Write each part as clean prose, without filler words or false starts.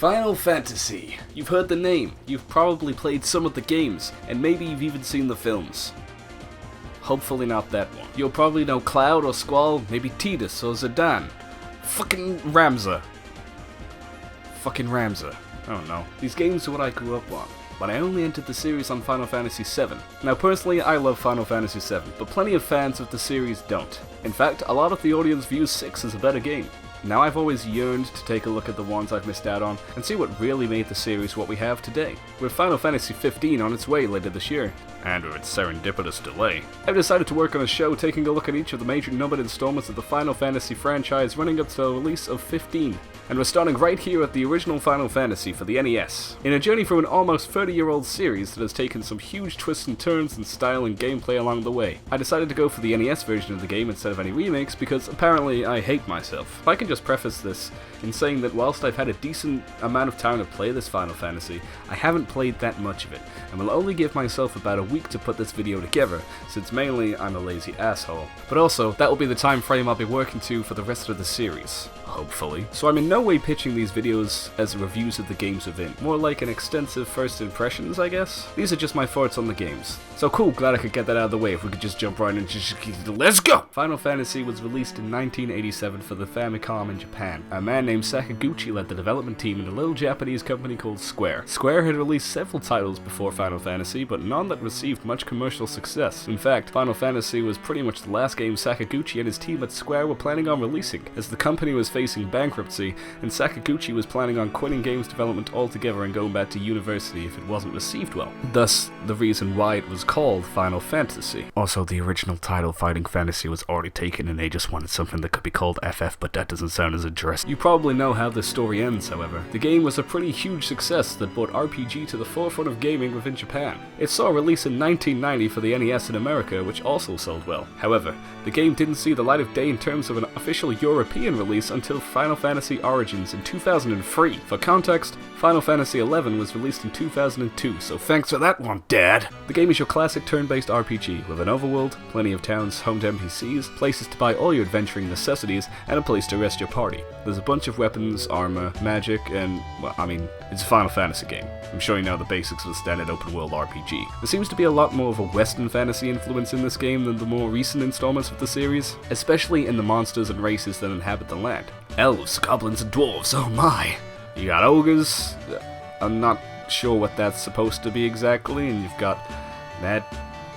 Final Fantasy. You've heard the name, you've probably played some of the games, and maybe you've even seen the films. Hopefully not that one. You'll probably know Cloud or Squall, maybe Tidus or Zidane. Fucking Ramza. I don't know. These games are what I grew up on, but I only entered the series on Final Fantasy VII. Now personally, I love Final Fantasy VII, but plenty of fans of the series don't. In fact, a lot of the audience views 6 as a better game. Now I've always yearned to take a look at the ones I've missed out on and see what really made the series what we have today. With Final Fantasy XV on its way later this year, and with its serendipitous delay, I've decided to work on a show taking a look at each of the major numbered installments of the Final Fantasy franchise running up to the release of 15. And we're starting right here at the original Final Fantasy for the NES, in a journey through an almost 30-year-old series that has taken some huge twists and turns in style and gameplay along the way. I decided to go for the NES version of the game instead of any remakes because apparently I hate myself. If I can just preface this in saying that whilst I've had a decent amount of time to play this Final Fantasy, I haven't played that much of it, and will only give myself about a week to put this video together, since mainly I'm a lazy asshole. But also, that will be the time frame I'll be working to for the rest of the series. Hopefully. So I'm in no way pitching these videos as reviews of the games within, more like an extensive first impressions, I guess. These are just my thoughts on the games. So cool, glad I could get that out of the way. If we could just jump right into let's go! Final Fantasy was released in 1987 for the Famicom in Japan. A man named Sakaguchi led the development team in a little Japanese company called Square. Square had released several titles before Final Fantasy, but none that received much commercial success. In fact, Final Fantasy was pretty much the last game Sakaguchi and his team at Square were planning on releasing, as the company was facing bankruptcy, and Sakaguchi was planning on quitting games development altogether and going back to university if it wasn't received well. Thus, the reason why it was called Final Fantasy. Also, the original title Fighting Fantasy was already taken and they just wanted something that could be called FF, but that doesn't sound as interesting. You probably know how this story ends, however. The game was a pretty huge success that brought RPG to the forefront of gaming within Japan. It saw a release in 1990 for the NES in America, which also sold well. However, the game didn't see the light of day in terms of an official European release until Final Fantasy Origins in 2003. For context, Final Fantasy XI was released in 2002, so thanks for that one, Dad! The game is your classic turn-based RPG, with an overworld, plenty of towns, home to NPCs, places to buy all your adventuring necessities, and a place to rest your party. There's a bunch of weapons, armor, magic, and, well, I mean, it's a Final Fantasy game. I'm sure you know the basics of a standard open-world RPG. There seems to be a lot more of a Western fantasy influence in this game than the more recent installments of the series, especially in the monsters and races that inhabit the land. Elves, goblins, and dwarves, oh my! You got ogres, I'm not sure what that's supposed to be exactly, and you've got mad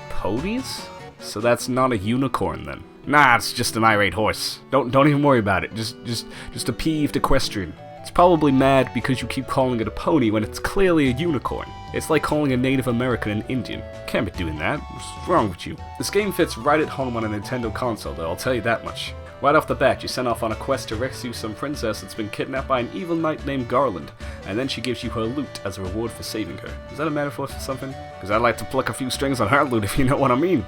ponies? So that's not a unicorn then. Nah, it's just an irate horse. Don't even worry about it. Just a peeved equestrian. It's probably mad because you keep calling it a pony when it's clearly a unicorn. It's like calling a Native American an Indian. Can't be doing that. What's wrong with you? This game fits right at home on a Nintendo console, though, I'll tell you that much. Right off the bat, you send off on a quest to rescue some princess that's been kidnapped by an evil knight named Garland, and then she gives you her loot as a reward for saving her. Is that a metaphor for something? Because I'd like to pluck a few strings on her loot if you know what I mean.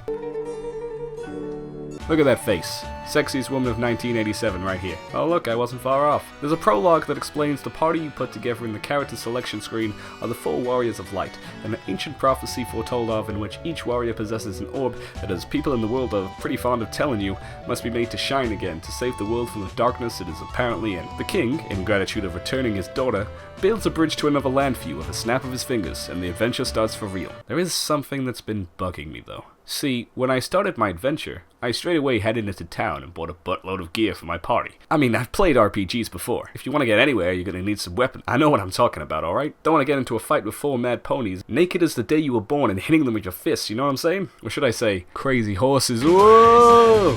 Look at that face. Sexiest woman of 1987 right here. Oh look, I wasn't far off. There's a prologue that explains the party you put together in the character selection screen are the 4 Warriors of Light, an ancient prophecy foretold of in which each warrior possesses an orb that, as people in the world are pretty fond of telling you, must be made to shine again to save the world from the darkness it is apparently in. The king, in gratitude of returning his daughter, builds a bridge to another land for you with a snap of his fingers, and the adventure starts for real. There is something that's been bugging me though. See, when I started my adventure, I straight away headed into town and bought a buttload of gear for my party. I mean, I've played RPGs before. If you want to get anywhere, you're gonna need some weapons. I know what I'm talking about, alright? Don't want to get into a fight with 4 mad ponies, naked as the day you were born and hitting them with your fists, you know what I'm saying? Or should I say, crazy horses. Whoa!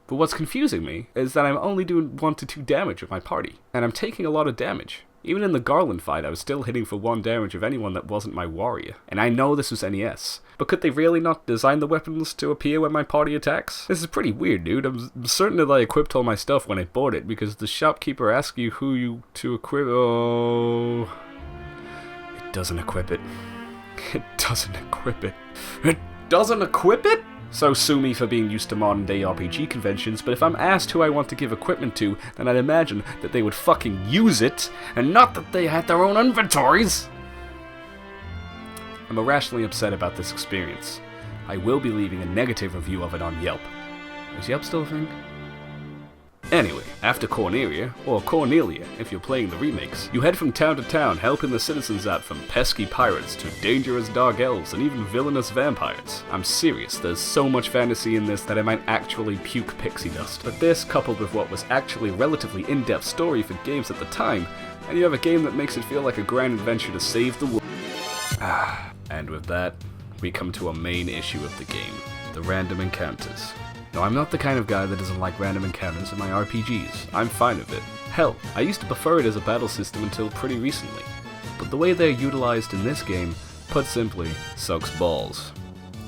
But what's confusing me is that I'm only doing 1 to 2 damage with my party, and I'm taking a lot of damage. Even in the Garland fight, I was still hitting for 1 damage of anyone that wasn't my warrior. And I know this was NES, but could they really not design the weapons to appear when my party attacks? This is pretty weird, dude. I'm certain that I equipped all my stuff when I bought it, because the shopkeeper asks you who you to equip. Oh, it doesn't equip it. It doesn't equip it. It doesn't equip it? So sue me for being used to modern day RPG conventions, but if I'm asked who I want to give equipment to, then I'd imagine that they would fucking use it, and not that they had their own inventories! I'm irrationally upset about this experience. I will be leaving a negative review of it on Yelp. Is Yelp still a thing? Anyway, after Cornelia, or Cornelia if you're playing the remakes, you head from town to town helping the citizens out from pesky pirates to dangerous dark elves and even villainous vampires. I'm serious, there's so much fantasy in this that I might actually puke pixie dust. But this, coupled with what was actually a relatively in-depth story for games at the time, and you have a game that makes it feel like a grand adventure to save the world. And with that, we come to a main issue of the game, the random encounters. Now, I'm not the kind of guy that doesn't like random encounters in my RPGs. I'm fine with it. Hell, I used to prefer it as a battle system until pretty recently. But the way they're utilized in this game, put simply, sucks balls.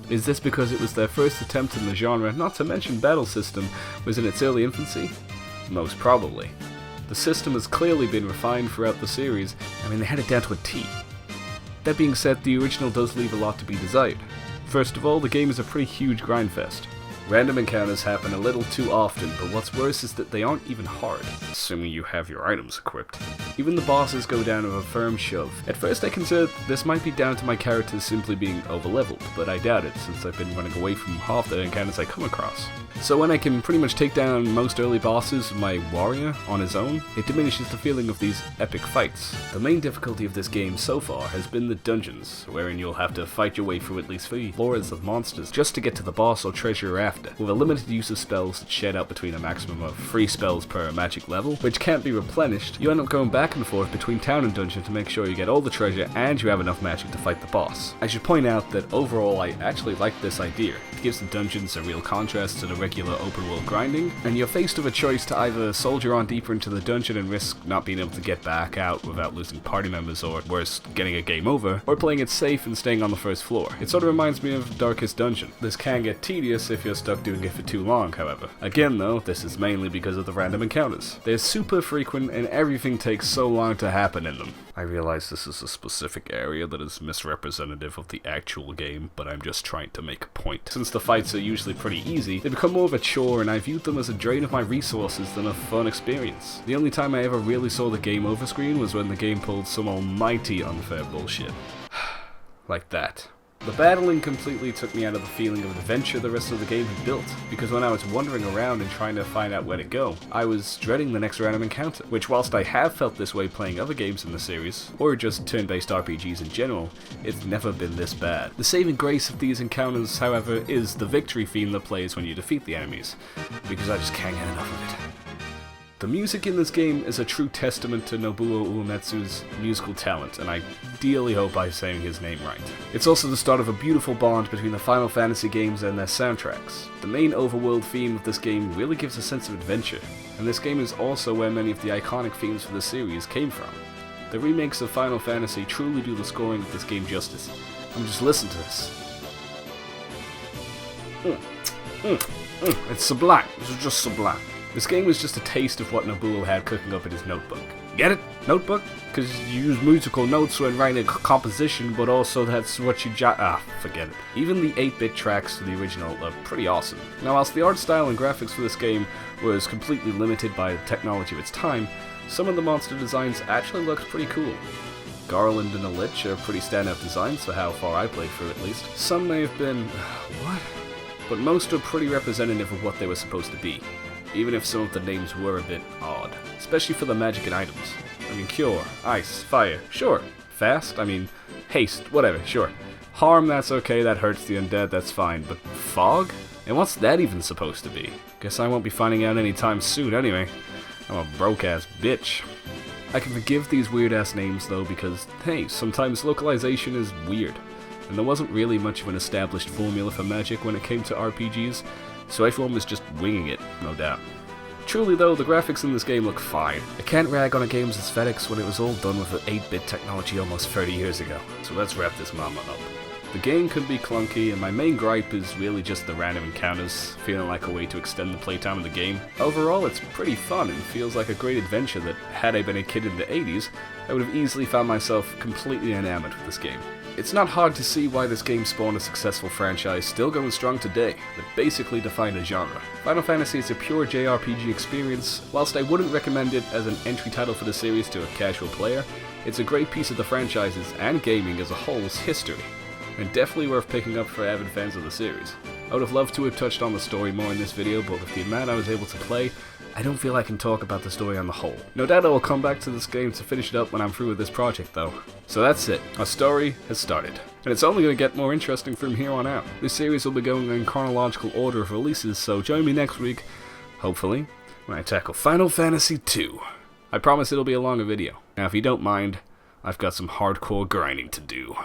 Is this because it was their first attempt in the genre, not to mention battle system, was in its early infancy? Most probably. The system has clearly been refined throughout the series. I mean, they had it down to a T. That being said, the original does leave a lot to be desired. First of all, the game is a pretty huge grindfest. Random encounters happen a little too often, but what's worse is that they aren't even hard, assuming you have your items equipped. Even the bosses go down with a firm shove. At first I considered this might be down to my characters simply being overleveled, but I doubt it since I've been running away from half the encounters I come across. So when I can pretty much take down most early bosses with my warrior on his own, it diminishes the feeling of these epic fights. The main difficulty of this game so far has been the dungeons, wherein you'll have to fight your way through at least 3 floors of monsters just to get to the boss or treasure you're after, with a limited use of spells that shed out between a maximum of 3 spells per magic level, which can't be replenished. You end up going back and forth between town and dungeon to make sure you get all the treasure and you have enough magic to fight the boss. I should point out that overall I actually like this idea. It gives the dungeons a real contrast to the regular open world grinding, and you're faced with a choice to either soldier on deeper into the dungeon and risk not being able to get back out without losing party members or at worst getting a game over, or playing it safe and staying on the first floor. It sort of reminds me of Darkest Dungeon. This can get tedious if you're stuck doing it for too long, however. Again though, this is mainly because of the random encounters. They're super frequent and everything takes so long to happen in them. I realize this is a specific area that is misrepresentative of the actual game, but I'm just trying to make a point. Since the fights are usually pretty easy, they become more of a chore and I viewed them as a drain of my resources than a fun experience. The only time I ever really saw the game over screen was when the game pulled some almighty unfair bullshit. Like that. The battling completely took me out of the feeling of adventure the rest of the game had built, because when I was wandering around and trying to find out where to go, I was dreading the next random encounter, which whilst I have felt this way playing other games in the series, or just turn-based RPGs in general, it's never been this bad. The saving grace of these encounters, however, is the victory theme that plays when you defeat the enemies, because I just can't get enough of it. The music in this game is a true testament to Nobuo Uematsu's musical talent, and I dearly hope I'm saying his name right. It's also the start of a beautiful bond between the Final Fantasy games and their soundtracks. The main overworld theme of this game really gives a sense of adventure, and this game is also where many of the iconic themes for the series came from. The remakes of Final Fantasy truly do the scoring of this game justice. Just listen to this. It's sublime. This is just sublime. This game was just a taste of what Nobuo had cooking up in his notebook. Get it? Notebook? Because you use musical notes when writing a composition, but also that's what you forget it. Even the 8-bit tracks to the original are pretty awesome. Now, whilst the art style and graphics for this game was completely limited by the technology of its time, some of the monster designs actually looked pretty cool. Garland and a Lich are pretty standout designs for how far I played through at least. Some may have been... what? But most are pretty representative of what they were supposed to be, even if some of the names were a bit odd, especially for the magic and items. I mean, cure, ice, fire, sure. Fast, I mean, haste, whatever, sure. Harm, that's okay, that hurts the undead, that's fine, but fog? And what's that even supposed to be? Guess I won't be finding out anytime soon anyway. I'm a broke-ass bitch. I can forgive these weird-ass names though because, hey, sometimes localization is weird, and there wasn't really much of an established formula for magic when it came to RPGs, so everyone was just winging it, no doubt. Truly though, the graphics in this game look fine. I can't rag on a game's aesthetics when it was all done with 8-bit technology almost 30 years ago, so let's wrap this mama up. The game could be clunky, and my main gripe is really just the random encounters, feeling like a way to extend the playtime of the game. Overall, it's pretty fun and feels like a great adventure that, had I been a kid in the 80s, I would have easily found myself completely enamored with this game. It's not hard to see why this game spawned a successful franchise still going strong today, that basically defined a genre. Final Fantasy is a pure JRPG experience. Whilst I wouldn't recommend it as an entry title for the series to a casual player, it's a great piece of the franchise's and gaming as a whole's history, and definitely worth picking up for avid fans of the series. I would have loved to have touched on the story more in this video, but with the amount I was able to play, I don't feel I can talk about the story on the whole. No doubt I will come back to this game to finish it up when I'm through with this project though. So that's it, our story has started. And it's only going to get more interesting from here on out. This series will be going in chronological order of releases, so join me next week, hopefully, when I tackle Final Fantasy II. I promise it'll be a longer video. Now if you don't mind, I've got some hardcore grinding to do.